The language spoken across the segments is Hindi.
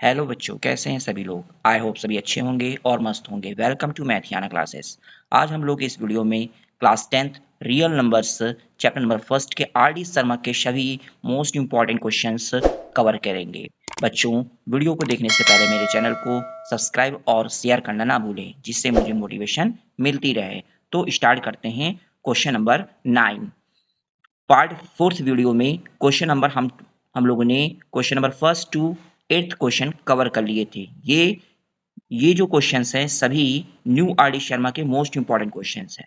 हेलो बच्चों, कैसे हैं सभी लोग। आई होप सभी अच्छे होंगे और मस्त होंगे। Welcome to Mathiana classes. आज हम लोग इस वीडियो में class 10th real numbers chapter number first के आर डी शर्मा के सभी मोस्ट इंपॉर्टेंट क्वेश्चंस कवर करेंगे। बच्चों, वीडियो को देखने से पहले मेरे चैनल को सब्सक्राइब और शेयर करना ना भूलें, जिससे मुझे मोटिवेशन मिलती रहे। तो स्टार्ट करते हैं question number 9। Part fourth video में क्वेश्चन नंबर हम लोगों ने question number first to 8th question cover कर लिए थे। ये जो क्वेश्चंस हैं सभी न्यू आर डी शर्मा के मोस्ट इंपॉर्टेंट क्वेश्चंस हैं।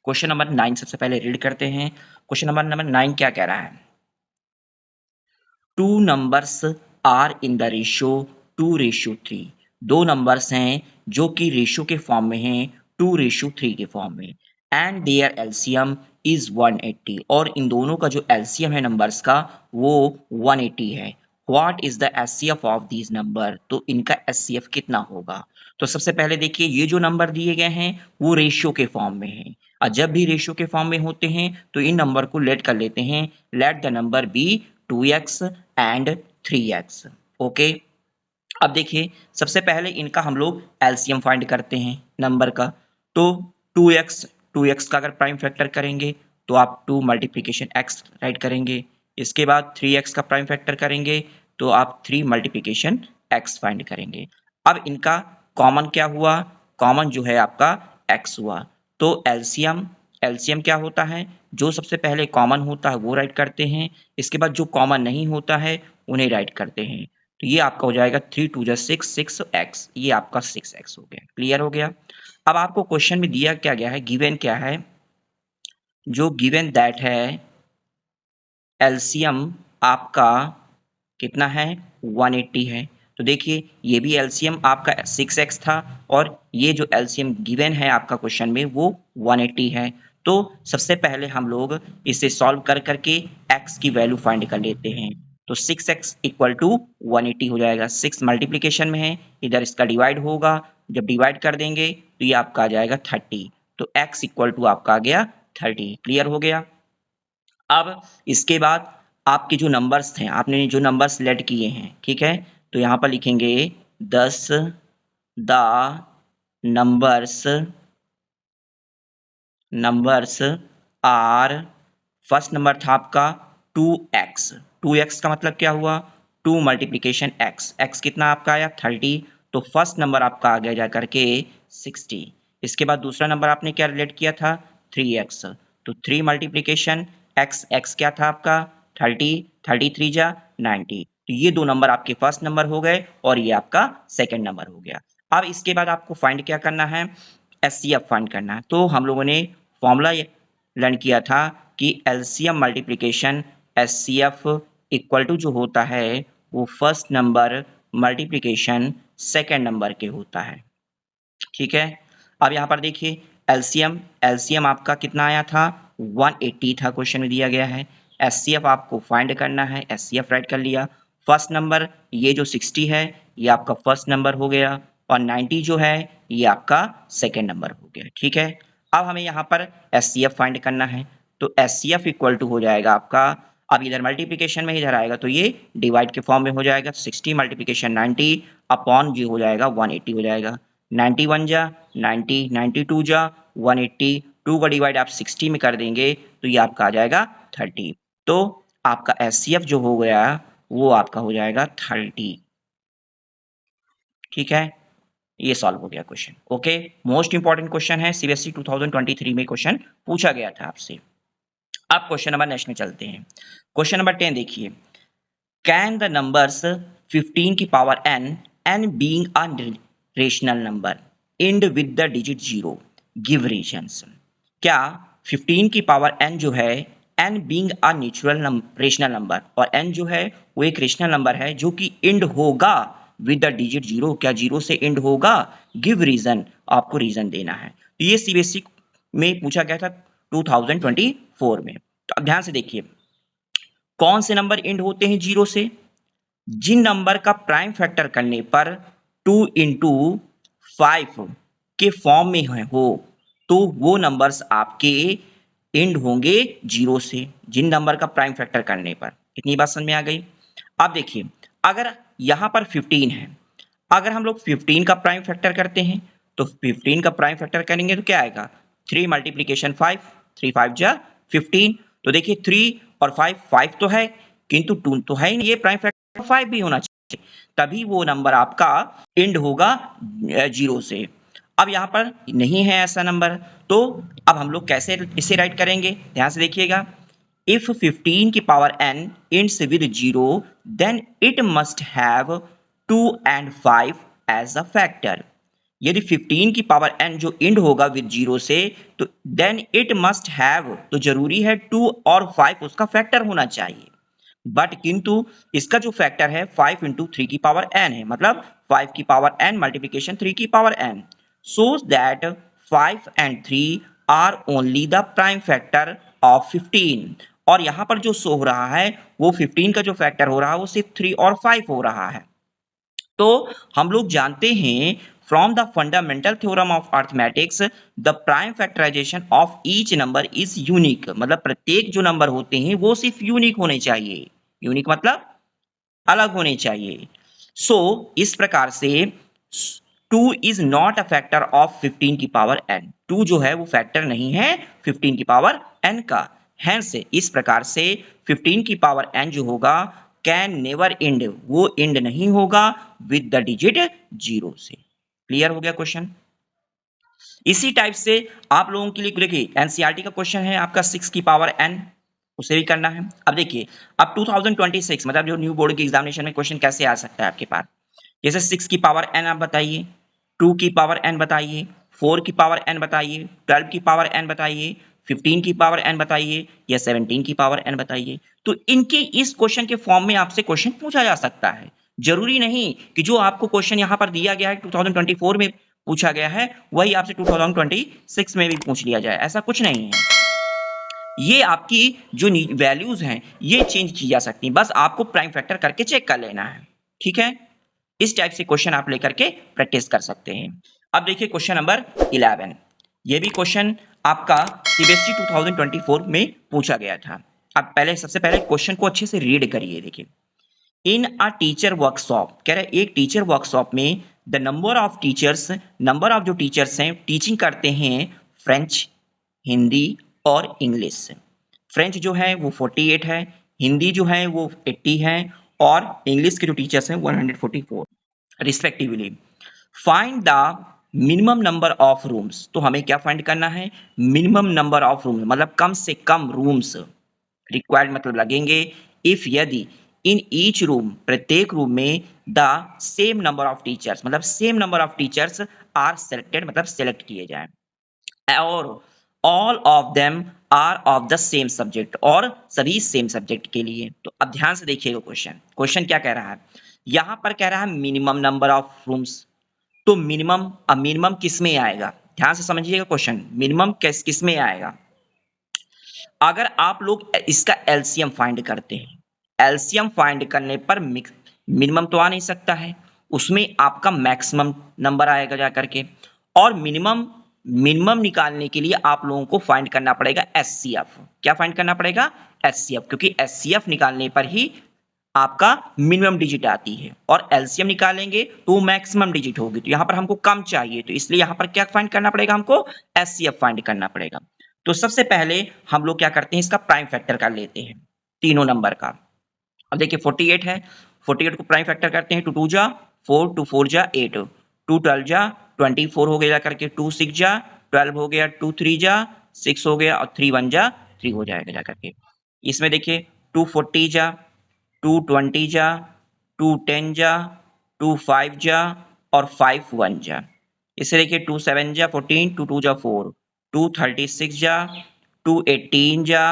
क्वेश्चन नंबर 9 सबसे पहले रीड करते हैं। क्वेश्चन नंबर 9 क्या कह रहा है? Two numbers are in the ratio 2:3। दो नंबर्स हैं जो कि रेशियो के फॉर्म में हैं 2:3 के फॉर्म में। एंड देयर एलसीएम इज 180, और इन दोनों का जो एलसीएम है नंबर्स का वो 180 है। What is the HCF of these number? तो इनका एचसीएफ कितना होगा? तो सबसे पहले देखिए, ये जो नंबर दिए गए हैं वो रेशियो के फॉर्म में है, और जब भी रेशियो के फॉर्म में होते हैं तो इन नंबर को लेट कर लेते हैं। Let the number be 2x and 3x। Okay, अब देखिए सबसे पहले इनका हम लोग एलसीएम फाइंड करते हैं नंबर का। तो 2x 2x का अगर प्राइम फैक्टर करेंगे तो आप 2 मल्टीप्लिकेशन x राइट करेंगे। इसके बाद 3x का प्राइम फैक्टर करेंगे तो आप 3 मल्टीप्लिकेशन x फाइंड करेंगे। अब इनका कॉमन क्या हुआ? कॉमन जो है आपका x हुआ। तो एलसीएम एलसीएम क्या होता है? जो सबसे पहले कॉमन होता है वो राइट करते हैं, इसके बाद जो कॉमन नहीं होता है उन्हें राइट करते हैं। तो ये आपका हो जाएगा 3 2 6 6x, ये आपका 6x हो गया। क्लियर हो गया? अब आपको क्वेश्चन में दिया क्या गया है, गिवन क्या है? जो गिवन दैट है एलसीएम आपका कितना है? 180 है। तो देखिए ये भी एलसीएम आपका 6x था, और ये जो एलसीएम गिवन है आपका क्वेश्चन में वो 180 है। तो सबसे पहले हम लोग इसे सॉल्व कर करके x की वैल्यू फाइंड कर लेते हैं। तो 6x इक्वल टू 180 हो जाएगा। 6 मल्टीप्लीकेशन में है, इधर इसका डिवाइड होगा, जब डिवाइड कर देंगे तो ये आपका आ जाएगा 30। तो x इक्वल टू आपका आ गया 30। क्लियर हो गया? अब इसके बाद आपके जो नंबर्स थे, आपने जो नंबर सेलेक्ट किए हैं, ठीक है, तो यहाँ पर लिखेंगे 10 the numbers numbers are. First number था आपका 2x। 2x का मतलब क्या हुआ? 2 मल्टीप्लीकेशन x। x कितना आपका आया? 30। तो फर्स्ट नंबर आपका आ गया जा करके 60। इसके बाद दूसरा नंबर आपने क्या रिलेट किया था? 3x। तो 3 मल्टीप्लीकेशन x। x क्या था आपका? 30। 33 जा 90। तो ये दो नंबर आपके फर्स्ट नंबर हो गए और ये आपका सेकंड नंबर हो गया। अब इसके बाद आपको फाइंड क्या करना है? एचसीएफ फाइंड करना है। तो हम लोगों ने फॉर्मूला लर्न किया था कि LCM multiplication HCF equal to जो होता है वो first number multiplication second number के होता है। ठीक है, अब यहाँ पर देखिए एलसीएम एलसीएम आपका कितना आया था? 180 था, क्वेश्चन में दिया गया है। एचसीएफ आपको फाइंड करना है, एचसीएफ राइट कर लिया। फर्स्ट नंबर ये जो 60 है ये आपका फर्स्ट नंबर हो गया, और 90 जो है ये आपका सेकेंड नंबर हो गया। ठीक है, अब हमें यहाँ पर एचसीएफ फाइंड करना है। तो एचसीएफ इक्वल टू हो जाएगा आपका, अब इधर मल्टीप्लिकेशन में इधर आएगा तो ये डिवाइड के फॉर्म में हो जाएगा। 60 मल्टीप्लिकेशन 90 अपॉन जो हो जाएगा 180 हो जाएगा। 91 जा 90, 92 जा 180, 2 का डिवाइड आप 60 में कर देंगे तो ये आपका आ जाएगा 30। तो आपका एचसीएफ जो हो गया वो आपका हो जाएगा 30। ठीक है, ये सॉल्व हो गया question. Okay, most important question है, सीबीएसई 2023 में क्वेश्चन पूछा गया था आपसे। अब क्वेश्चन नंबर नेक्स्ट में चलते हैं। क्वेश्चन नंबर 10 देखिए, कैन द नंबर्स 15 की power n, n being a rational number, end with the digit 0, give reasons। क्या 15 की पावर n जो है, n being a natural rational number, और n जो है वो एक रेशनल नंबर है जो कि एंड होगा विद द डिजिट 0, क्या 0 से एंड होगा? गिव रीजन, आपको रीजन देना है। तो ये सीबीएसई में पूछा गया था 2024 में। तो अब ध्यान से देखिए, कौन से नंबर एंड होते हैं 0 से? जिन नंबर का प्राइम फैक्टर करने पर 2 इंटू 5 के फॉर्म में हो तो वो नंबर्स आपके एंड होंगे 0 से, जिन नंबर का प्राइम फैक्टर करने पर। इतनी बात समझ में आ गई? अब देखिए, अगर यहाँ पर 15 है, अगर हम लोग 15 का प्राइम फैक्टर करते हैं तो 15 का प्राइम फैक्टर करेंगे तो क्या आएगा 3 मल्टीप्लीकेशन 5, 3 5 जा 15। तो देखिए 3 और 5 तो है किंतु 2 तो है ही नहीं, ये प्राइम फैक्टर 5 भी होना चाहिए, तभी वो नंबर आपका एंड होगा 0 से। अब यहाँ पर नहीं है ऐसा नंबर, तो अब हम लोग कैसे इसे राइट करेंगे, ध्यान से देखिएगा। If 15 की power n ends with 0, then it must have 2 and 5 as a factor. यदि 15 की पावर n जो इंड होगा विद 0 से, तो then it must have, तो जरूरी है 2 और 5 उसका फैक्टर होना चाहिए। बट किंतु इसका जो फैक्टर है 5 इंटू 3 की पावर n है, मतलब 5 की पावर n मल्टीप्लीकेशन 3 की power n, shows that 5 and 3 are only the prime factor of 15। और यहाँ पर जो शो हो रहा है वो 15 का जो फैक्टर हो रहा है वो सिर्फ 3 और 5 हो रहा है। तो हम लोग जानते हैं from the fundamental theorem of arithmetics the prime factorization of each number is unique, मतलब प्रत्येक जो नंबर होते हैं वो सिर्फ यूनिक होने चाहिए। यूनिक मतलब अलग होने चाहिए। सो इस प्रकार से 2 is not a factor of 15 की पावर n। 2 जो है वो फैक्टर नहीं है 15 की पावर n का। हेंस इस प्रकार से 15 की पावर n जो होगा कैन नेवर एंड, वो एंड नहीं होगा विद द डिजिट 0 से। क्लियर हो गया क्वेश्चन। इसी टाइप से आप लोगों के लिए देखिए एनसीईआरटी का क्वेश्चन है आपका 6 की पावर n, उसे भी करना है। अब देखिए अब 2026 मतलब जो न्यू बोर्ड की एग्जामिनेशन में क्वेश्चन कैसे आ सकता है आपके पास, जैसे 6 की पावर n आप बताइए, 2 की पावर n बताइए, 4 की पावर n बताइए, 12 की पावर n बताइए, 15 की पावर n बताइए या 17 की पावर n बताइए। तो इनके इस क्वेश्चन के फॉर्म में आपसे क्वेश्चन पूछा जा सकता है। जरूरी नहीं कि जो आपको क्वेश्चन यहाँ पर दिया गया है 2024 में पूछा गया है वही आपसे 2026 में भी पूछ लिया जाए, ऐसा कुछ नहीं है। ये आपकी जो वैल्यूज हैं ये चेंज की जा सकती हैं, बस आपको प्राइम फैक्टर करके चेक कर लेना है। ठीक है, इस टाइप से क्वेश्चन आप लेकर के प्रैक्टिस कर सकते हैं। अब देखिए क्वेश्चन नंबर 11, ये भी क्वेश्चन आपका सीबीएसई 2024 में पूछा गया था। अब पहले सबसे पहले क्वेश्चन को अच्छे से रीड करिए। देखिए इन अ टीचर वर्कशॉप, कह रहे एक टीचर वर्कशॉप में the number of teachers, number of जो टीचर्स हैं टीचिंग करते हैं फ्रेंच, हिंदी और इंग्लिश। फ्रेंच जो है वो 48 है, हिंदी जो है वो 80 है और इंग्लिश के जो टीचर्स हैं 144 respectively. Find the minimum number of rooms, तो हमें क्या फाइंड करना है मिनिमम नंबर ऑफ रूम्स, मतलब कम से कम रूम्स रिक्वायर्ड मतलब लगेंगे। इफ यदि इन ईच रूम, प्रत्येक रूम में the same number of teachers, मतलब same number of teachers are selected, मतलब सेलेक्ट किए जाए और all of them are of the same subject, और सभी सेम सब्जेक्ट के लिए। तो अब ध्यान से देखिएगा क्वेश्चन, क्वेश्चन क्या कह रहा है, यहां पर कह रहा है मिनिमम नंबर ऑफ रूम्स। तो मिनिमम, अब मिनिमम किस में आएगा, ध्यान से समझिएगा क्वेश्चन, मिनिमम किस में आएगा। अगर आप लोग इसका एलसीएम फाइंड करते हैं, एलसीएम फाइंड करने पर मिनिमम तो आ नहीं सकता है, उसमें आपका मैक्सिमम नंबर आएगा जा करके। और मिनिमम मिनिमम निकालने के लिए आप लोगों को फाइंड करना पड़ेगा एचसीएफ। क्या फाइंड करना पड़ेगा एचसीएफ, क्योंकि एचसीएफ निकालने पर ही आपका मिनिमम डिजिट आती है और एलसीएम निकालेंगे तो मैक्सिमम डिजिट होगी। तो यहां पर हमको कम चाहिए, तो इसलिए यहां पर क्या फाइंड करना पड़ेगा हमको एचसीएफ फाइंड करना पड़ेगा। तो सबसे पहले हम लोग क्या करते हैं इसका प्राइम फैक्टर कर लेते हैं तीनों नंबर का। अब देखिए 48 है, 48 को प्राइम फैक्टर करते हैं, 2 2 जा 4, 2 4 जा 8, 2 12 जा 24 हो गया करके, 2 6 जा 12 हो गया, 2 3 जा 6 हो गया और 3 1 जा 3 हो जाएगा जा करके। इसमें देखिए 2 40 जा, 2 20 जा, 2 10 जा, 2 5 जा और 5 1 जा। इसे देखिए 2 7 जा 14, 2 2 जा 4, 2 36 जा, 2 18 जा,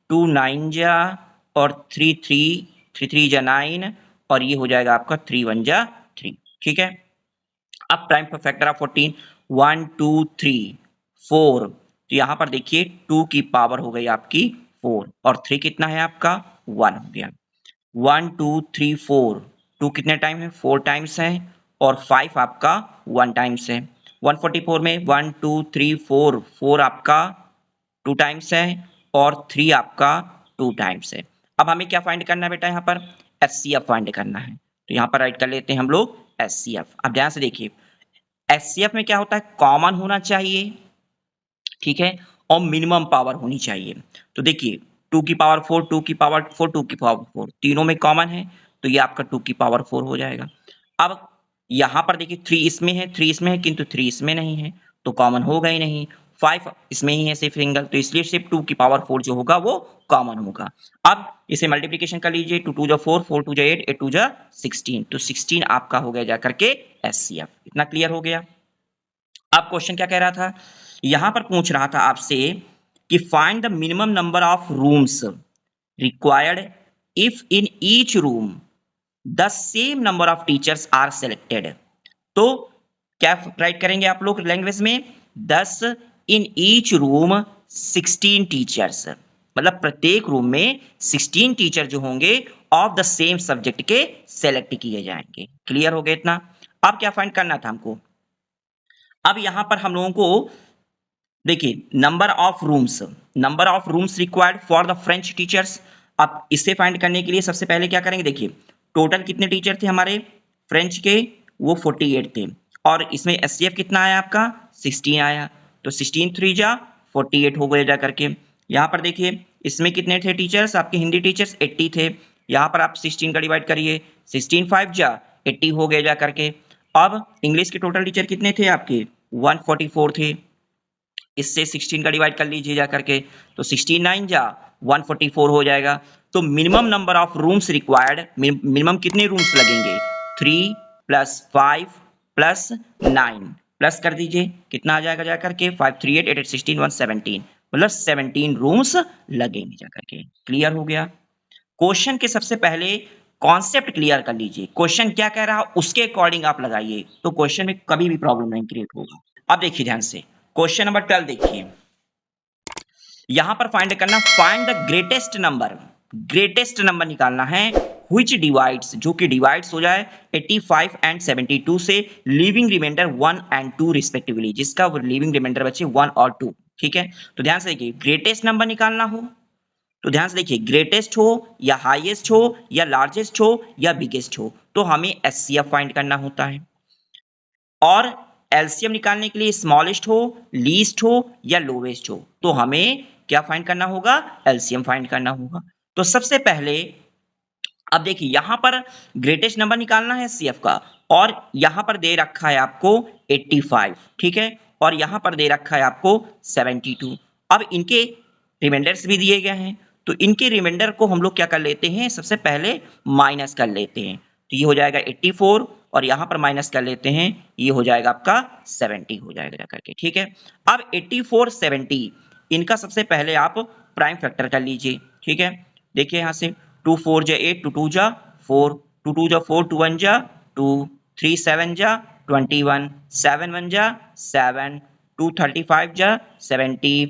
2 9 जा और 3 3 जा 9 और ये हो जाएगा आपका 3 1 जा 3। ठीक है, अब प्राइम फैक्टर ऑफ 14 1 2 3 4, तो यहां पर देखिए 2 की पावर हो गई आपकी 4 और 3 कितना है आपका 1 हो गया। 1 2 3 4, 2 कितने टाइम है 4 टाइम्स है और 5 आपका 1 टाइम्स है। 144 में 1 2 3 4, 4 आपका 2 टाइम्स है और 3 आपका 2 टाइम्स है। अब हमें क्या फाइंड करना है बेटा यहाँ पर एचसीएफ फाइंड करना है। तो यहाँ पर राइट कर लेते हैं हम लोग एचसीएफ। अब ध्यान से देखिए, एचसीएफ में क्या होता है, कॉमन होना चाहिए, ठीक है, और मिनिमम पावर होनी चाहिए। तो देखिए 2 की पावर 4, 2 की पावर 4, 2 की पावर 4 तीनों में कॉमन है, तो ये आपका 2 की पावर 4 हो जाएगा। अब यहाँ पर देखिए 3 इसमें है, 3 इसमें है, किंतु 3 इसमें नहीं है, तो कॉमन होगा ही नहीं। 5 इसमें ही है सिर्फ सिंगल, तो इसलिए सिर्फ 2 की पावर 4 जो होगा वो कॉमन होगा। अब इसे मल्टीप्लिकेशन कर लीजिए, 2 2 जा 4, 4 2 जा 8, 8 2 जा 16, तो 16 आपका हो गया जा करके एचसीएफ। इतना क्लियर हो गया। अब क्वेश्चन क्या कह रहा था, यहां पर पूछ रहा था आपसे कि find the minimum number of rooms required if in each room the same number of teachers are selected. तो क्या राइट करेंगे आप लोग लैंग्वेज में, 10 इन ईच रूम 16 टीचर्स, मतलब प्रत्येक रूम में 16 टीचर जो होंगे ऑफ द सेम सब्जेक्ट के सेलेक्ट किए जाएंगे। क्लियर हो गया इतना। अब क्या फाइंड करना था हमको, अब यहां पर हम लोगों को देखिए number of rooms required for the French teachers. अब इसे फाइंड करने के लिए सबसे पहले क्या करेंगे, देखिए टोटल कितने टीचर थे हमारे फ्रेंच के, वो 48 थे, और इसमें एचसीएफ कितना आया आपका 16 आया, तो 16 3 जा 48 हो गए जा करके। यहाँ पर देखिए इसमें कितने थे टीचर्स आपके हिंदी टीचर्स 80 थे, यहाँ पर आप 16 का डिवाइड करिए, 16 5 जा 80 हो गए जा करके। अब इंग्लिश के टोटल टीचर कितने थे आपके 144 थे, इससे 16 का डिवाइड कर लीजिए जा करके, तो 16 9 जा 144 हो जाएगा। तो minimum number of rooms required, minimum कितने रूम्स लगेंगे 3 + 5 + 9 प्लस कर दीजिए, कितना आ जाएगा जा करके 5 3 8 8 8 16 1 17, मतलब 17 रूम्स लगेंगे जा करके। क्लियर हो गया। क्वेश्चन के सबसे पहले कॉन्सेप्ट क्लियर कर लीजिए, क्वेश्चन क्या कह रहा है उसके अकॉर्डिंग आप लगाइए, तो क्वेश्चन में कभी भी प्रॉब्लम नहीं क्रिएट होगा। अब देखिए ध्यान से क्वेश्चन नंबर 12 देखिए, यहां पर फाइंड करना, फाइंड द ग्रेटेस्ट नंबर निकालना है which डिवाइड्स, जो कि डिवाइड्स हो जाए 85 एंड 72 से, लीविंग रिमाइंडर 1 एंड 2 रिस्पेक्टिवली, जिसका लीविंग रिमाइंडर बचे 1 और 2। ठीक है, तो ध्यान से देखिए ग्रेटेस्ट नंबर निकालना हो तो ध्यान से देखिए ग्रेटेस्ट हो या हाईएस्ट हो या लार्जेस्ट हो या बिगेस्ट हो, तो हमें एचसीएफ फाइंड करना होता है। और एलसीएम निकालने के लिए स्मॉलेस्ट हो, लीस्ट हो या लोवेस्ट हो, तो हमें क्या फाइंड करना होगा, एलसीएम फाइंड करना होगा। तो सबसे पहले अब देखिए यहां पर ग्रेटेस्ट नंबर निकालना है एचसीएफ का, और यहां पर दे रखा है आपको 85, ठीक है, और यहां पर दे रखा है आपको 72। अब इनके रिमाइंडर्स भी दिए गए हैं, तो इनके रिमाइंडर को हम लोग क्या कर लेते हैं, सबसे पहले माइनस कर लेते हैं, तो ये हो जाएगा 84, और यहां पर माइनस कर लेते हैं, ये हो जाएगा आपका 70 हो जाएगा करके। ठीक है, अब 84 70 इनका सबसे पहले आप प्राइम फैक्टर कर लीजिए। ठीक है, देखिए यहां से 2 4 जा 8, 2 2 जा 4, 2 2 जा 4, 2 1 जा 2, 3 7 जा 21, 7 1 जा 7, 2 35 जा 70,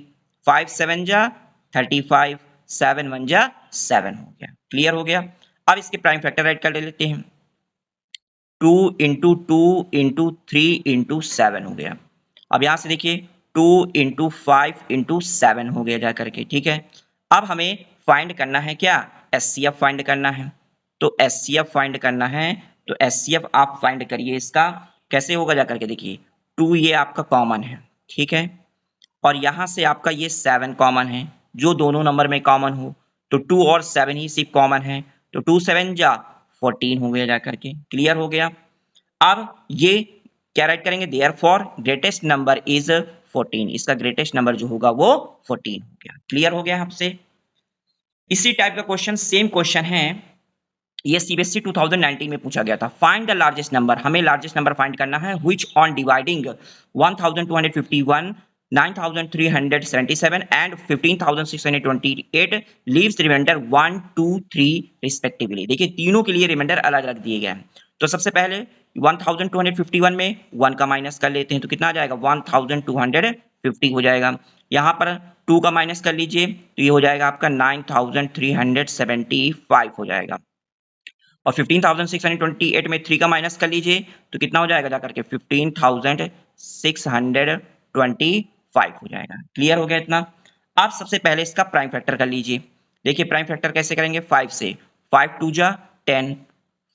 5 7 जा 35, 7 1 जा 7 हो गया। क्लियर हो गया। अब इसके प्राइम फैक्टर राइट कर लेते हैं, 2 इंटू 2 इंटू 3 इंटू 7 हो गया। अब यहां से देखिए 2 इंटू 5 इंटू 7 हो गया जा करके। ठीक है, अब हमें फाइंड करना है क्या, एचसीएफ फाइंड करना है। तो एचसीएफ फाइंड करना है, तो एचसीएफ आप फाइंड करिए इसका, कैसे होगा जा करके देखिए 2 ये आपका कॉमन है, ठीक है, और यहां से आपका ये 7 कॉमन है, जो दोनों नंबर में कॉमन हो, तो 2 और 7 ही सिर्फ कॉमन है, तो 2 7 जा 14 हो गया जा करके। क्लियर हो गया। अब ये क्या राइट करेंगे, देयरफॉर ग्रेटेस्ट नंबर इज 14, इसका ग्रेटेस्ट नंबर जो होगा वो 14 हो गया। क्लियर हो गया आपसे। इसी टाइप का क्वेश्चन, सेम क्वेश्चन है, ये सीबीएसई 2019 में पूछा गया था। फाइंड द लार्जेस्ट नंबर, हमें लार्जेस्ट नंबर फाइंड करना है which on dividing 1251, 9377 and 15628 leaves remainder 1 2 3 respectively. देखिए तीनों के लिए रिमाइंडर अलग अलग दिए गए हैं। तो सबसे पहले 1251 में 1 का माइनस कर लेते हैं, तो कितना आ जाएगा 1250 हो जाएगा। यहाँ पर 2 का माइनस कर लीजिए, तो ये हो जाएगा आपका 9375 हो जाएगा। और 15628 में 3 का माइनस कर लीजिए, तो कितना हो जाएगा जाकर के 15625 हो जाएगा। क्लियर हो गया इतना। आप सबसे पहले इसका प्राइम फैक्टर कर लीजिए। देखिए प्राइम फैक्टर कैसे करेंगे, 5 से, 5 2 जा 10,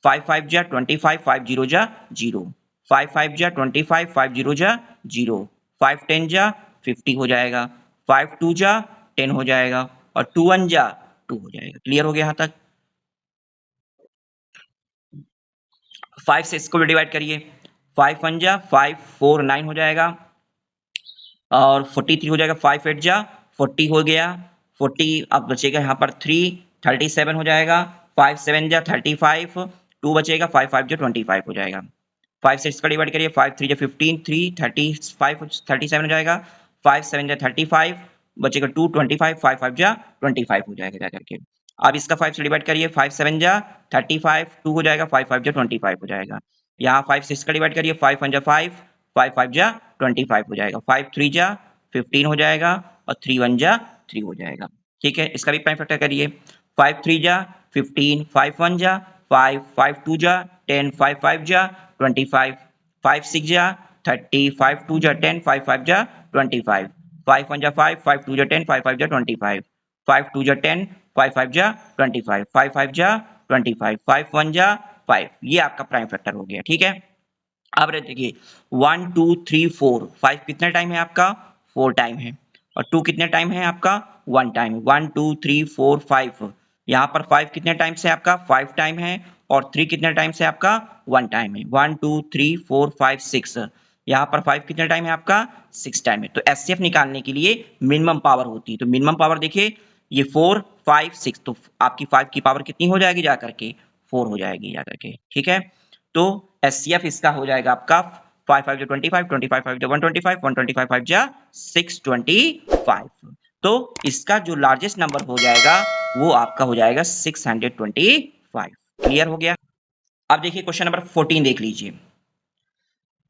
5 5 जा 25, 5 0 जा 0, 5 5 जा 25, 5 0 जा 0, 5 10 जा 50 हो जाएगा, 5 2 जा 10 हो जाएगा और 2 1 जा 2 हो जाएगा। क्लियर हो गया यहाँ तक? 5 से इसको भी डिवाइड करिए, 5 1 जा 5 4 9 हो जाएगा और 43 हो जाएगा, 5 8 जा 40 हो गया, 40 अब बचेगा यहाँ पर 3 37 हो जाएगा, 5 7 जा 35, 2 बचेगा, 5 5 जा 25 हो जाएगा। 5 से इसका डिवाइड करिए, 5 3 जा 15, 3 35 37 हो जाएगा, 5 7 जा 35 बचेगा, 2 25, 5 5 जा 25 हो जाएगा जा करके। अब इसका 5 से डिवाइड करिए, 5 7 जा 35, 2 हो जाएगा, 5 5 जा 25 हो जाएगा। यहाँ 5 से इसका डिवाइड करिए, 5 1 जा 5, 5 5 जा 25 हो जाएगा, 5 3 जा 15 हो जाएगा और 3 1 जा 3 हो जाएगा। ठीक है, इसका भी प्राइम फैक्टर करिए, 5 3 जा 15, 5 1 जा 5, 5 2 जा 10, 5 5 जा 25, 5 6 जा 30, 5 2 जा 10, 5 5 जा 25, 5 1 जा 5, 5 2 जा 10, 5 5 जा 25, 5 2 जा 10, 5 5 जा 25, 5 5 जा 25, 5 1 जा 5। ये आपका प्राइम फैक्टर हो गया। ठीक है, अब देखिए 1 2 3 4, 5 कितने टाइम है आपका? 4 टाइम है और 2 कितने टाइम है आपका? 1 टाइम। 1 2 3 4 5, यहाँ पर 5 कितने टाइम से आपका? 5 टाइम है और 3 कितने टाइम से आपका? 1 टाइम है। 1 2 3 4 5 6, यहाँ पर 5 कितने टाइम है आपका? 6 टाइम है। तो एचसीएफ निकालने के लिए मिनिमम पावर होती है, तो मिनिमम पावर देखिए ये 4 5 6, तो आपकी 5 की पावर कितनी हो जाएगी जा करके? 4 हो जाएगी जा करके। ठीक है, तो एचसीएफ इसका हो जाएगा आपका 5 5 25, 25 5 125, 125 5 जा 625। तो इसका जो लार्जेस्ट नंबर हो जाएगा वो आपका हो जाएगा 625। क्लियर हो गया? अब देखिए क्वेश्चन नंबर 14 देख लीजिए।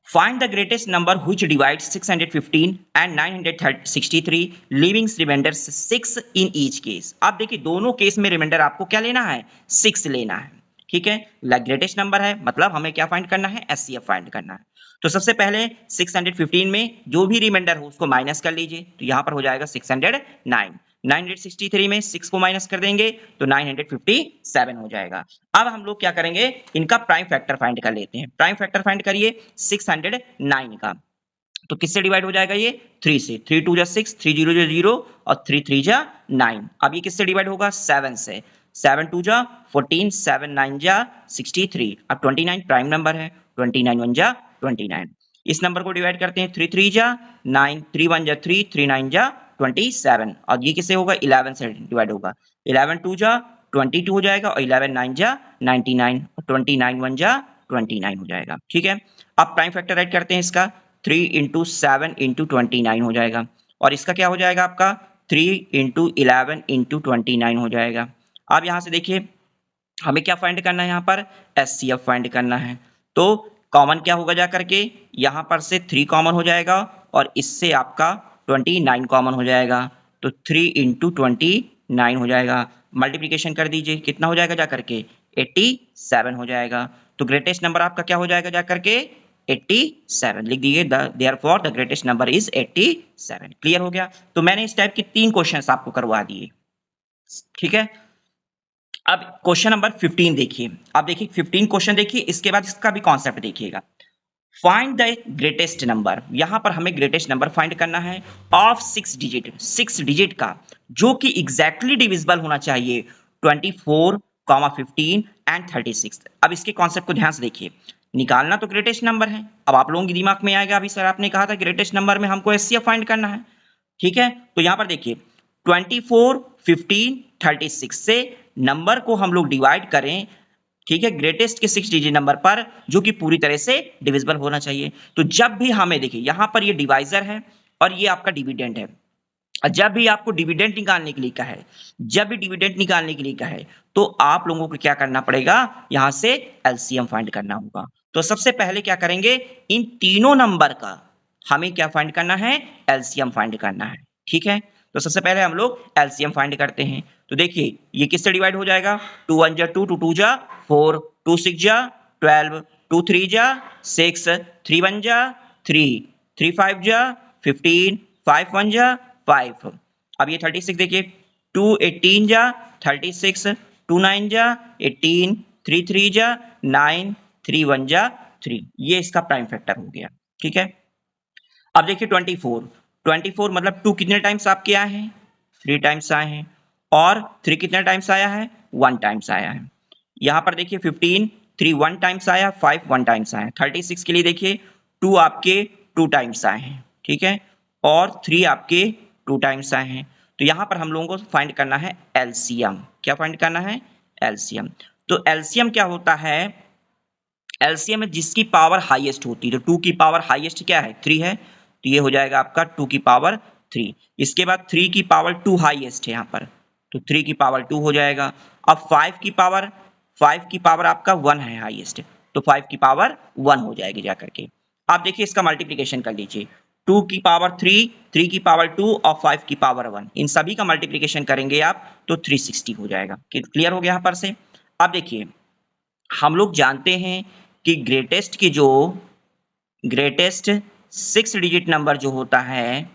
Find the greatest number which divides 615 and 963, leaving remainder 6 in each case। अब देखिए दोनों केस में रिमाइंडर आपको क्या लेना है? 6 लेना है। ठीक है, ग्रेटेस्ट नंबर है मतलब हमें क्या फाइंड करना है? एचसीएफ फाइंड करना है। तो सबसे पहले 615 में जो भी रिमाइंडर हो उसको माइनस कर लीजिए, तो यहाँ पर हो जाएगा 609। 963 में 6 को माइनस कर देंगे तो 957 हो जाएगा। अब हम लोग क्या करेंगे? इनका प्राइम फैक्टर फाइंड कर लेते हैं। प्राइम फैक्टर फाइंड करिए 609 का, तो किससे डिवाइड हो जाएगा? ये 3 से। 3 2 जा 6, 3 0 जा 0 और 3 3 जा 9। अब ये किससे डिवाइड होगा? 7 से। 7 2 जा 14, 7 9 जा 63। अब 29 प्राइम नंबर है, 29 1 जा 29। इस नंबर को डिवाइड करते हैं, 3 3 जा 9, 3 1 जा 3, 3 9 जा 27। और ये किससे होगा? 11 से डिवाइड होगा। 11 2 जा 22 हो जाएगा और 11 9 जा 99 और 29 1 जा 29 हो जाएगा। ठीक है, अब प्राइम फैक्टर ऐड करते हैं इसका, 3 इंटू 7 इंटू 29 हो जाएगा और इसका क्या हो जाएगा आपका? 3 इंटू 11 इंटू 29 हो जाएगा। अब यहाँ से देखिए हमें क्या फाइंड करना है? यहाँ पर एचसीएफ फाइंड करना है। तो कॉमन क्या होगा जा करके? यहाँ पर से 3 कॉमन हो जाएगा और इससे आपका 29 कॉमन हो जाएगा, तो 3 इंटू 29 हो जाएगा। मल्टीप्लीकेशन कर दीजिए, कितना हो जाएगा जा करके? 87 हो जाएगा। तो ग्रेटेस्ट नंबर आपका क्या हो जाएगा जा करके? 87 लिख दीजिए। Therefore the greatest number is 87। Clear हो गया? तो मैंने इस टाइप के 3 क्वेश्चंस आपको करवा दिए। ठीक है, अब क्वेश्चन नंबर 15 देखिए। अब देखिए 15 क्वेश्चन देखिए, इसके बाद इसका भी कॉन्सेप्ट देखिएगा। फाइंड द ग्रेटेस्ट नंबर, यहां पर हमें ग्रेटेस्ट नंबर फाइंड करना है ऑफ 6 डिजिट, 6 डिजिट का, जो कि एग्जैक्टली डिविजिबल होना चाहिए 24, 15 एंड 36। अब इसके कॉन्सेप्ट को ध्यान से देखिए। निकालना तो ग्रेटेस्ट नंबर है। अब आप लोगों के दिमाग में आएगा, अभी सर आपने कहा था ग्रेटेस्ट नंबर में हमको एचसीएफ फाइंड करना है। ठीक है, तो यहां पर देखिए 24, 15, 36 से नंबर को हम लोग डिवाइड करें, ठीक है, ग्रेटेस्ट के 6 डिजिट नंबर पर, जो कि पूरी तरह से डिविजिबल होना चाहिए। तो जब भी हमें देखिए यहां पर ये डिवाइजर है और ये आपका डिविडेंड है, जब भी आपको डिविडेंड निकालने के लिए कहा है, जब भी डिविडेंड निकालने के लिए कहा है, तो आप लोगों को क्या करना पड़ेगा? यहां से एलसीएम फाइंड करना होगा। तो सबसे पहले क्या करेंगे? इन तीनों नंबर का हमें क्या फाइंड करना है? एलसीएम फाइंड करना है। ठीक है, तो सबसे पहले हम लोग एलसीएम फाइंड करते हैं। तो देखिए ये किससे डिवाइड हो जाएगा? 2 1 जा 2, 2 2 जा 4, 2 6 जा 12, 2 3 जा 6, 3 1 जा 3, 3 5 जा 15, 5 1 जा 5। अब ये 36 देखिए, 2 18 जा 36, 2 9 जा 18, 3 3 जा 9, 3 1 जा 3, ये इसका प्राइम फैक्टर हो गया। ठीक है, अब देखिए 24 मतलब 2 कितने टाइम्स आपके आए हैं, 3 टाइम्स आए हैं, और 3 कितने टाइम्स आया है, 1 टाइम्स आया है। यहाँ पर देखिए 15, 3 1 टाइम्स आया, 5 1 टाइम्स आया। 36 के लिए देखिए 2 आपके 2 टाइम्स आए हैं, ठीक है, और 3 आपके 2 टाइम्स आए हैं। तो यहाँ पर हम लोगों को फाइंड करना है एलसीएम। क्या फाइंड करना है, एलसीएम। तो एलसीएम क्या होता है, एलसीएम में जिसकी पावर हाईएस्ट होती है, तो 2 की पावर हाईएस्ट क्या है, 3 है, तो ये हो जाएगा आपका 2 की पावर 3। इसके बाद 3 की पावर 2 हाईएस्ट है यहाँ पर, तो 3 की पावर 2 हो जाएगा। अब 5 की पावर आपका 1 है हाईएस्ट, तो 5 की पावर 1 हो जाएगी जाकर के। आप देखिए इसका मल्टीप्लिकेशन कर लीजिए, 2 की पावर 3, 3 की पावर 2 और 5 की पावर 1, इन सभी का मल्टीप्लिकेशन करेंगे आप तो 360 हो जाएगा। क्लियर हो गया यहाँ पर से। अब देखिए हम लोग जानते हैं कि ग्रेटेस्ट 6 डिजिट नंबर जो होता है,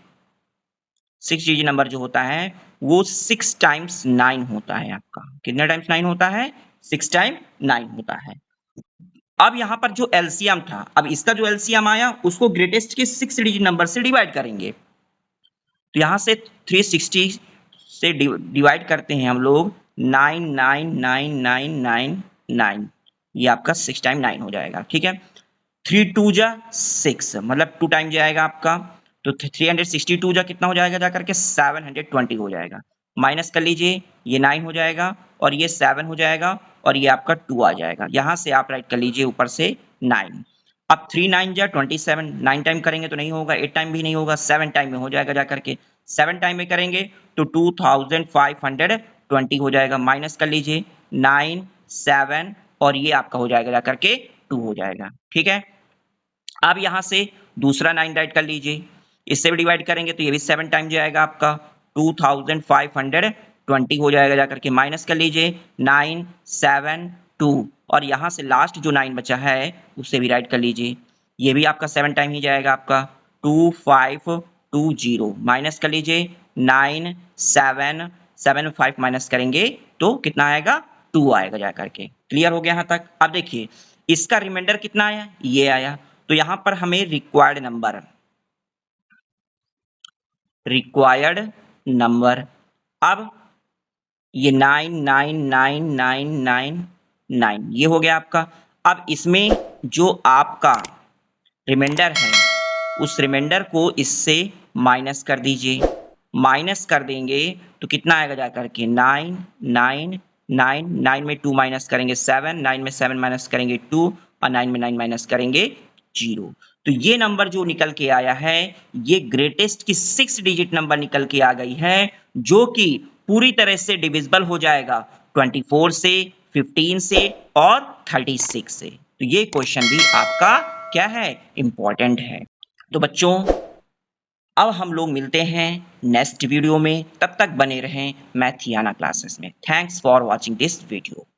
6 डिजिट नंबर जो होता है वो 6 टाइम्स 9 होता है आपका। कितने टाइम्स 9 होता है, 6 टाइम 9 होता है। अब यहाँ पर जो एलसीएम था, अब इसका जो एलसीएम आया उसको ग्रेटेस्ट के 6 डिजिट नंबर से डिवाइड करेंगे। तो यहाँ से 360 से डिवाइड करते हैं हम लोग 99999, ये आपका 6 टाइम 9 हो जाएगा। ठीक है, 3 2 जा 6, मतलब 2 टाइम जाएगा आपका, तो 362 जा कितना हो जाएगा जाकर के 720 हो जाएगा। माइनस कर लीजिए, ये 9 हो जाएगा और ये 7 हो जाएगा और ये आपका 2 आ जाएगा। यहाँ से आप राइट कर लीजिए ऊपर से 9। अब 3 9 जा 27, 9 टाइम करेंगे तो नहीं होगा, 8 टाइम भी नहीं होगा, 7 टाइम में हो जाएगा जाकर के। 7 टाइम में करेंगे तो 2520 हो जाएगा। माइनस कर लीजिए 9 7 और ये आपका हो जाएगा जाकर के 2 हो जाएगा। ठीक है, अब यहाँ से दूसरा 9 राइट कर लीजिए, इससे भी डिवाइड करेंगे तो ये भी 7 टाइम जाएगा आपका, 2520 हो जाएगा जाकर के। माइनस कर लीजिए 9 7 2 और यहाँ से लास्ट जो 9 बचा है उससे भी राइट कर लीजिए, ये भी आपका 7 टाइम ही जाएगा आपका, 2520। माइनस कर लीजिए 9 7 7 5 माइनस करेंगे तो कितना आएगा, 2 आएगा जाकर के। क्लियर हो गया यहाँ तक। अब देखिए इसका रिमाइंडर कितना आया, ये आया, तो यहां पर हमें रिक्वायर्ड नंबर अब ये 99999 ये हो गया आपका। अब इसमें जो आपका रिमाइंडर है उस रिमाइंडर को इससे माइनस कर दीजिए, माइनस कर देंगे तो कितना आएगा जाकर के 9 9 9 9 में 2 माइनस करेंगे 7, 9 में 7 माइनस करेंगे 2 और 9 में 9 माइनस करेंगे 0। तो ये नंबर जो निकल के आया है ये ग्रेटेस्ट की 6 डिजिट नंबर निकल के आ गई है, जो कि पूरी तरह से डिविजिबल हो जाएगा 24 से, 15 से और 36 से। तो ये क्वेश्चन भी आपका क्या है, इंपॉर्टेंट है। तो बच्चों अब हम लोग मिलते हैं नेक्स्ट वीडियो में, तब तक बने रहें मैथियाना क्लासेस में। Thanks for watching this video.